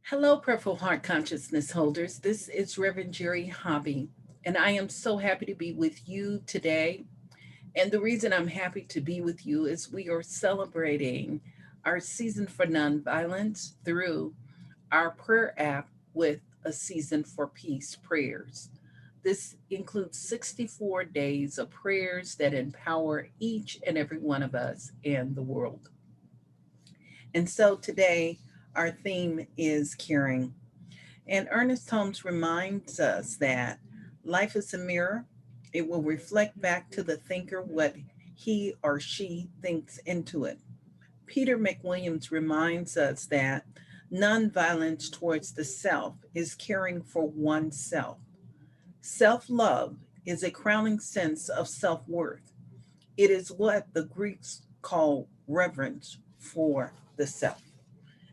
Hello, Purple Heart Consciousness holders. This is Reverend Jerry Hobby, and I am so happy to be with you today. And the reason I'm happy to be with you is we are celebrating our season for nonviolence through our prayer app with a season for peace prayers. This includes 64 days of prayers that empower each and every one of us and the world. And so today, our theme is caring. And Ernest Holmes reminds us that life is a mirror. It will reflect back to the thinker what he or she thinks into it. Peter McWilliams reminds us that nonviolence towards the self is caring for oneself. Self love is a crowning sense of self worth. It is what the Greeks call reverence for the self.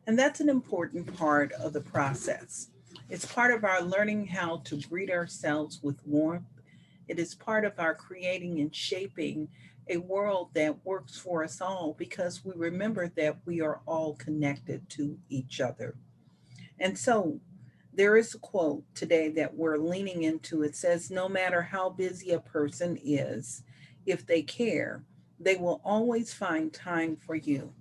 And that's an important part of the process. It's part of our learning how to greet ourselves with warmth. It is part of our creating and shaping a world that works for us all because we remember that we are all connected to each other. And so there is a quote today that we're leaning into. It says, no matter how busy a person is, if they care, they will always find time for you.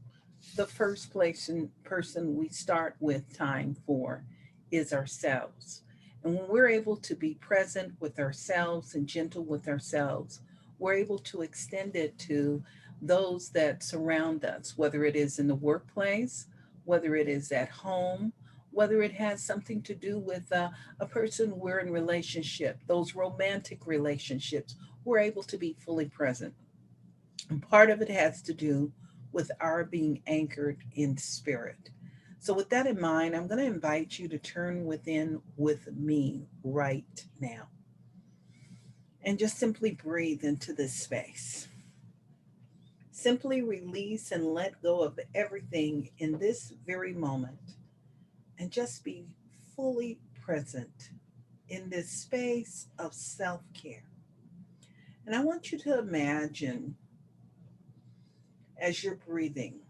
The first person we start with time for is ourselves. And when we're able to be present with ourselves and gentle with ourselves, we're able to extend it to those that surround us, whether it is in the workplace, whether it is at home, whether it has something to do with a person we're in relationship, those romantic relationships, we're able to be fully present. And part of it has to do with our being anchored in spirit. So, with that in mind, I'm going to invite you to turn within with me right now and just simply breathe into this space. Simply release and let go of everything in this very moment and just be fully present in this space of self care. And I want you to imagine as you're breathing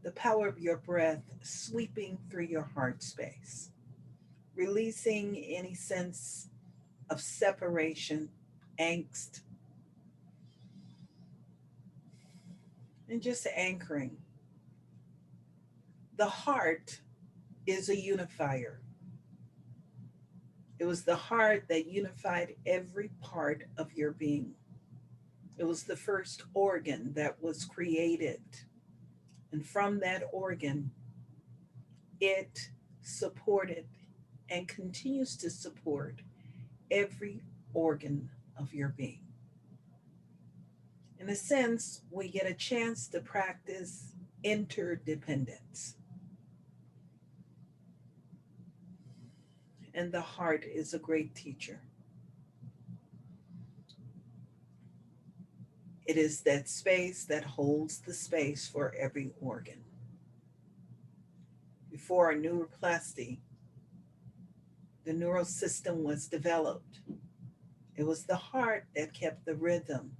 the power of your breath sweeping through your heart space, releasing any sense of separation, angst, and just anchoring. The heart is a unifier. It was the heart that unified every part of your being. It was the first organ that was created. And from that organ, it supported and continues to support every organ of your being. In a sense, we get a chance to practice interdependence. And the heart is a great teacher. It is that space that holds the space for every organ. Before a neuroplasty, the neural system was developed. It was the heart that kept the rhythm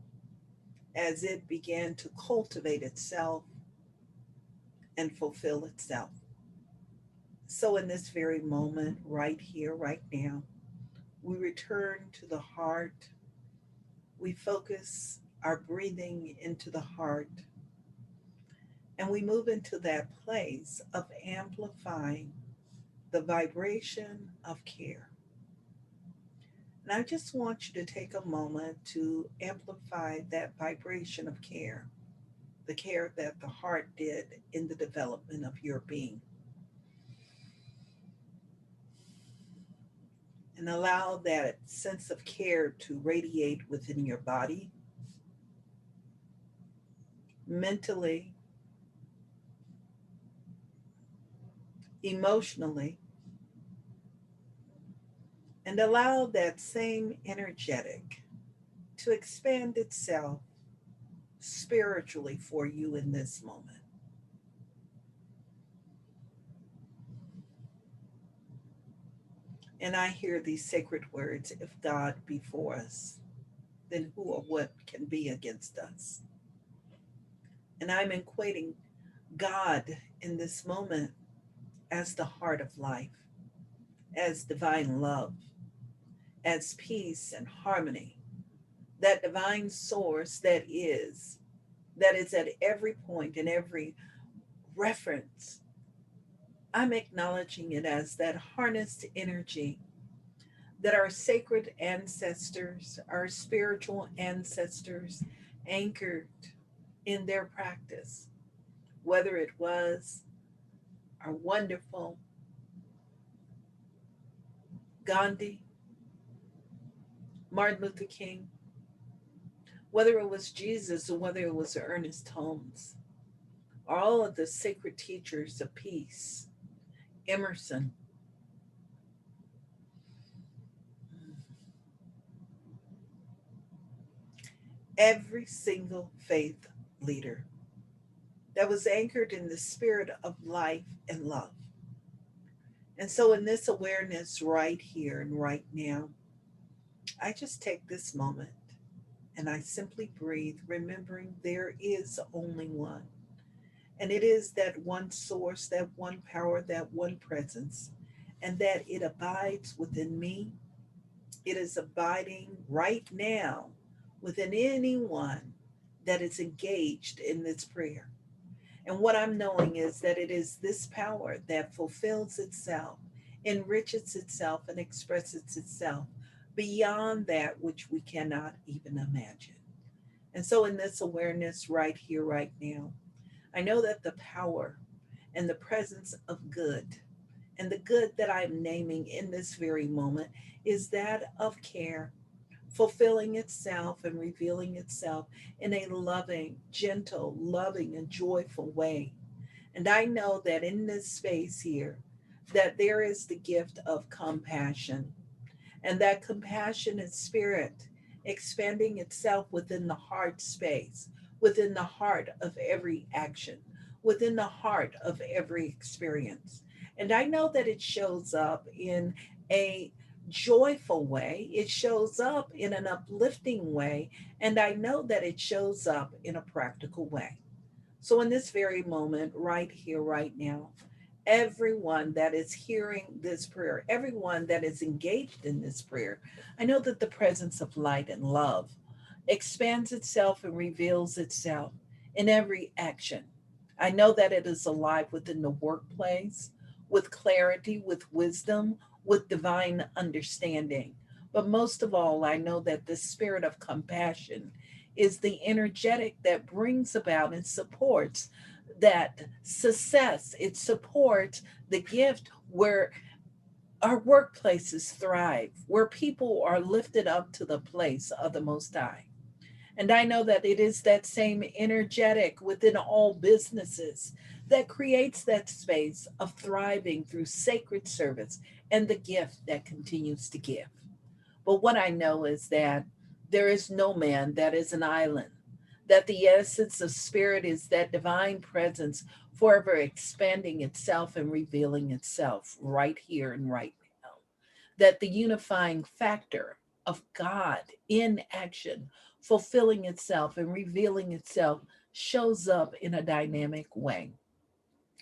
as it began to cultivate itself and fulfill itself. So, in this very moment, right here, right now, we return to the heart. We focus our breathing into the heart, and we move into that place of amplifying the vibration of care. And I just want you to take a moment to amplify that vibration of care, the care that the heart did in the development of your being. And allow that sense of care to radiate within your body, mentally, emotionally, and allow that same energetic to expand itself spiritually for you in this moment. And I hear these sacred words, if God be for us, then who or what can be against us? And I'm equating God in this moment as the heart of life, as divine love, as peace and harmony, that divine source that is at every point and every reference. I'm acknowledging it as that harnessed energy that our sacred ancestors, our spiritual ancestors, anchored in their practice, whether it was our wonderful Gandhi, Martin Luther King, whether it was Jesus or whether it was Ernest Holmes, all of the sacred teachers of peace, Emerson, every single faith leader that was anchored in the spirit of life and love. And so, in this awareness right here and right now, I just take this moment and I simply breathe, remembering there is only one. And it is that one source, that one power, that one presence, and that it abides within me. It is abiding right now within anyone that is engaged in this prayer. And what I'm knowing is that it is this power that fulfills itself, enriches itself, and expresses itself beyond that which we cannot even imagine. And so, in this awareness right here, right now, I know that the power and the presence of good, and the good that I'm naming in this very moment, is that of care, fulfilling itself and revealing itself in a loving, gentle, loving, and joyful way. And I know that in this space here, that there is the gift of compassion, and that compassion is spirit expanding itself within the heart space, within the heart of every action, within the heart of every experience. And I know that it shows up in a joyful way, it shows up in an uplifting way, and I know that it shows up in a practical way. So, in this very moment, right here, right now, everyone that is hearing this prayer, everyone that is engaged in this prayer, I know that the presence of light and love expands itself and reveals itself in every action. I know that it is alive within the workplace, with clarity, with wisdom, with divine understanding. But most of all, I know that the spirit of compassion is the energetic that brings about and supports that success. It supports the gift where our workplaces thrive, where people are lifted up to the place of the Most High. And I know that it is that same energetic within all businesses that creates that space of thriving through sacred service and the gift that continues to give. But what I know is that there is no man that is an island, that the essence of spirit is that divine presence forever expanding itself and revealing itself right here and right now. That the unifying factor of God in action, fulfilling itself and revealing itself, shows up in a dynamic way.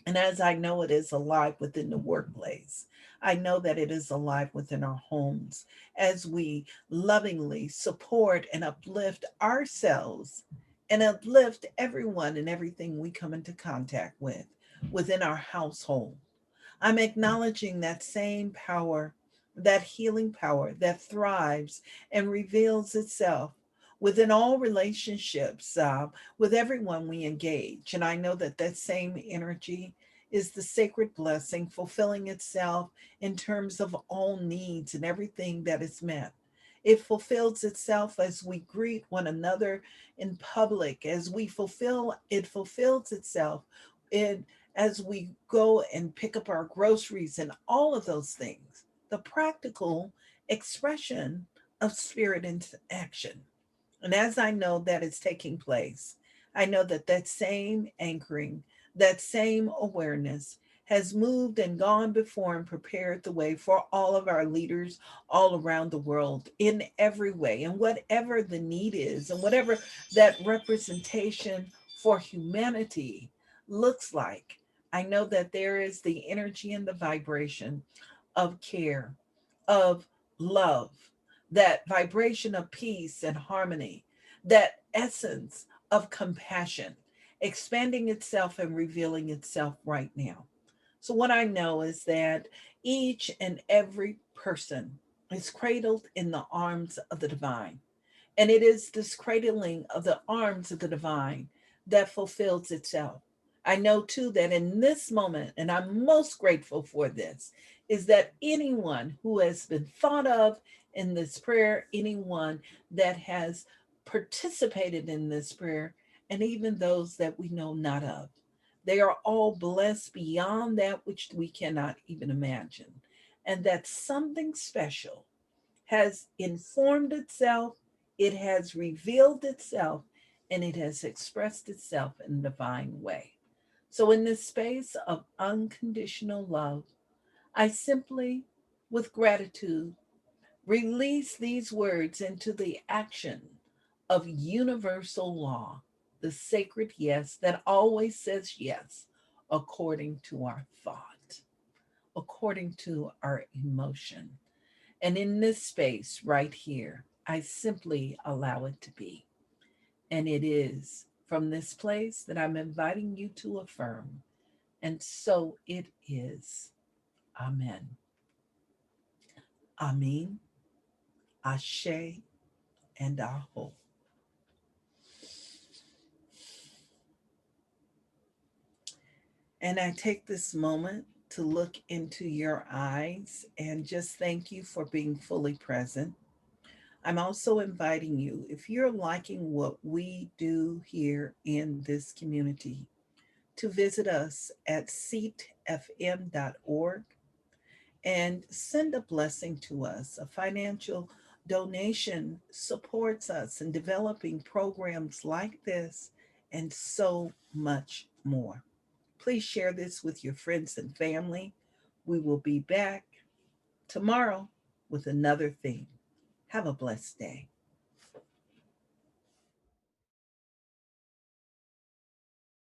And as I know it is alive within the workplace, I know that it is alive within our homes as we lovingly support and uplift ourselves and uplift everyone and everything we come into contact with within our household. I'm acknowledging that same power, that healing power that thrives and reveals itself within all relationships, with everyone we engage. And I know that that same energy is the sacred blessing fulfilling itself in terms of all needs and everything that is met. It fulfills itself as we greet one another in public, as we fulfill, it fulfills itself in as we go and pick up our groceries and all of those things. The practical expression of spirit into action. And as I know that is taking place, I know that that same anchoring, that same awareness has moved and gone before and prepared the way for all of our leaders all around the world in every way. And whatever the need is, and whatever that representation for humanity looks like, I know that there is the energy and the vibration of care, of love, that vibration of peace and harmony, that essence of compassion expanding itself and revealing itself right now. So, what I know is that each and every person is cradled in the arms of the divine. And it is this cradling of the arms of the divine that fulfills itself. I know too that in this moment, and I'm most grateful for this, is that anyone who has been thought of in this prayer, anyone that has participated in this prayer, and even those that we know not of, they are all blessed beyond that which we cannot even imagine. And that something special has informed itself, it has revealed itself, and it has expressed itself in a divine way. So, in this space of unconditional love, I simply, with gratitude, release these words into the action of universal law, the sacred yes that always says yes according to our thought, according to our emotion. And in this space right here, I simply allow it to be. And it is from this place that I'm inviting you to affirm. And so it is. Amen. Amin, Ashe, and Aho. And I take this moment to look into your eyes and just thank you for being fully present. I'm also inviting you, if you're liking what we do here in this community, to visit us at seatfm.org and send a blessing to us. A financial donation supports us in developing programs like this and so much more. Please share this with your friends and family. We will be back tomorrow with another theme. Have a blessed day.